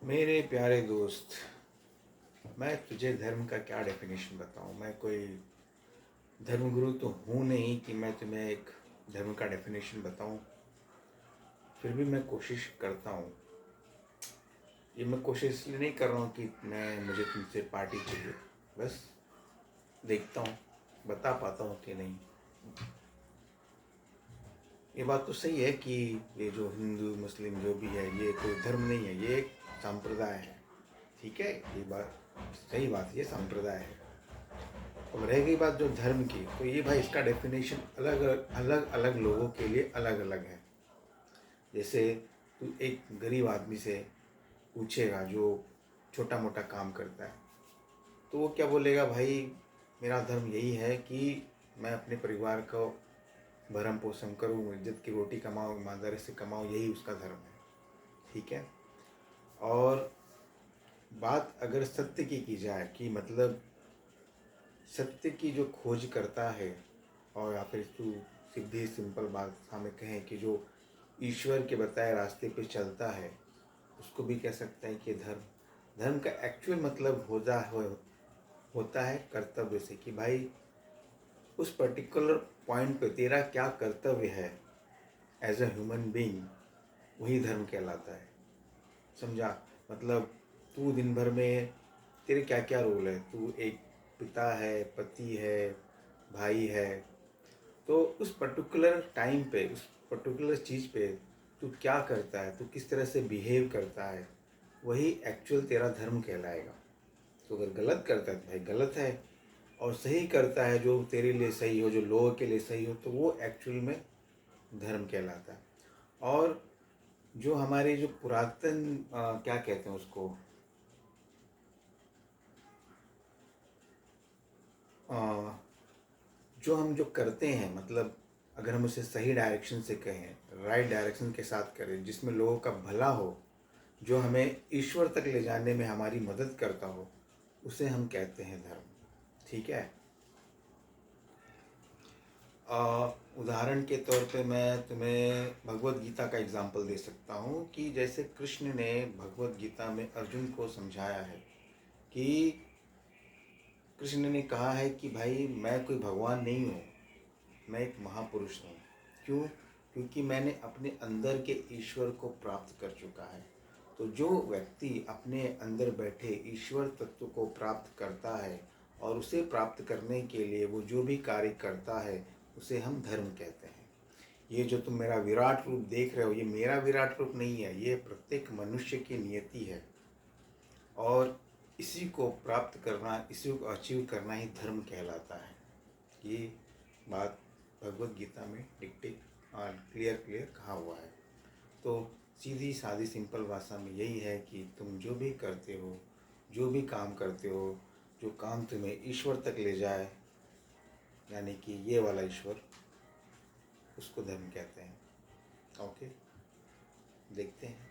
मेरे प्यारे दोस्त, मैं तुझे धर्म का क्या डेफिनेशन बताऊं। मैं कोई धर्मगुरु तो हूँ नहीं कि मैं तुम्हें एक धर्म का डेफिनेशन बताऊं। फिर भी मैं कोशिश करता हूँ। ये मैं कोशिश इसलिए नहीं कर रहा हूँ कि मुझे तुमसे पार्टी चाहिए। बस देखता हूँ बता पाता हूँ कि नहीं। ये बात तो सही है कि ये जो हिंदू मुस्लिम जो भी है ये कोई धर्म नहीं है, ये एक संप्रदाय है। ठीक है, ये बात सही बात, ये संप्रदाय है। अब रह गई बात जो धर्म की, तो ये भाई इसका डेफिनेशन अलग अलग अलग लोगों के लिए अलग अलग है। जैसे तू एक गरीब आदमी से पूछेगा जो छोटा मोटा काम करता है, तो वो क्या बोलेगा, भाई मेरा धर्म यही है कि मैं अपने परिवार को भरण पोषण करूँ, इज्जत की रोटी कमाऊँ, ईमानदारी से कमाऊँ, यही उसका धर्म है। ठीक है। और बात अगर सत्य की जाए कि मतलब सत्य की जो खोज करता है, और या फिर तू सीधी सिंपल बात हमें कहें कि जो ईश्वर के बताए रास्ते पे चलता है, उसको भी कह सकता है कि धर्म का एक्चुअल मतलब होता है कर्तव्य से, कि भाई उस पर्टिकुलर पॉइंट पे तेरा क्या कर्तव्य है एज अ ह्यूमन बीइंग, वही धर्म कहलाता है। समझा? मतलब तू दिन भर में तेरे क्या क्या रोल है, तू एक पिता है, पति है, भाई है, तो उस पर्टिकुलर टाइम पे उस पर्टिकुलर चीज़ पे तू क्या करता है, तू किस तरह से बिहेव करता है, वही एक्चुअल तेरा धर्म कहलाएगा। तो अगर गलत करता है तो भाई गलत है, और सही करता है जो तेरे लिए सही हो, जो लोगों के लिए सही हो, तो वो एक्चुअल में धर्म कहलाता है। और जो हमारे जो पुरातन क्या कहते हैं उसको, जो हम जो करते हैं, मतलब अगर हम उसे सही डायरेक्शन से कहें, राइट डायरेक्शन के साथ करें, जिसमें लोगों का भला हो, जो हमें ईश्वर तक ले जाने में हमारी मदद करता हो, उसे हम कहते हैं धर्म। ठीक है। उदाहरण के तौर पे मैं तुम्हें भगवत गीता का एग्जाम्पल दे सकता हूँ कि जैसे कृष्ण ने भगवत गीता में अर्जुन को समझाया है कि कृष्ण ने कहा है कि भाई मैं कोई भगवान नहीं हूँ, मैं एक महापुरुष हूँ। क्यों? क्योंकि मैंने अपने अंदर के ईश्वर को प्राप्त कर चुका है। तो जो व्यक्ति अपने अंदर बैठे ईश्वर तत्व को प्राप्त करता है और उसे प्राप्त करने के लिए वो जो भी कार्य करता है, उसे हम धर्म कहते हैं। ये जो तुम मेरा विराट रूप देख रहे हो, ये मेरा विराट रूप नहीं है, ये प्रत्येक मनुष्य की नियति है। और इसी को प्राप्त करना, इसी को अचीव करना ही धर्म कहलाता है। ये बात भगवत गीता में क्लियर कहा हुआ है। तो सीधी सादी सिंपल भाषा में यही है कि तुम जो भी करते हो, जो भी काम करते हो, जो काम तुम्हें ईश्वर तक ले जाए, यानी कि ये वाला ईश्वर, उसको धर्म कहते हैं। ओके, देखते हैं।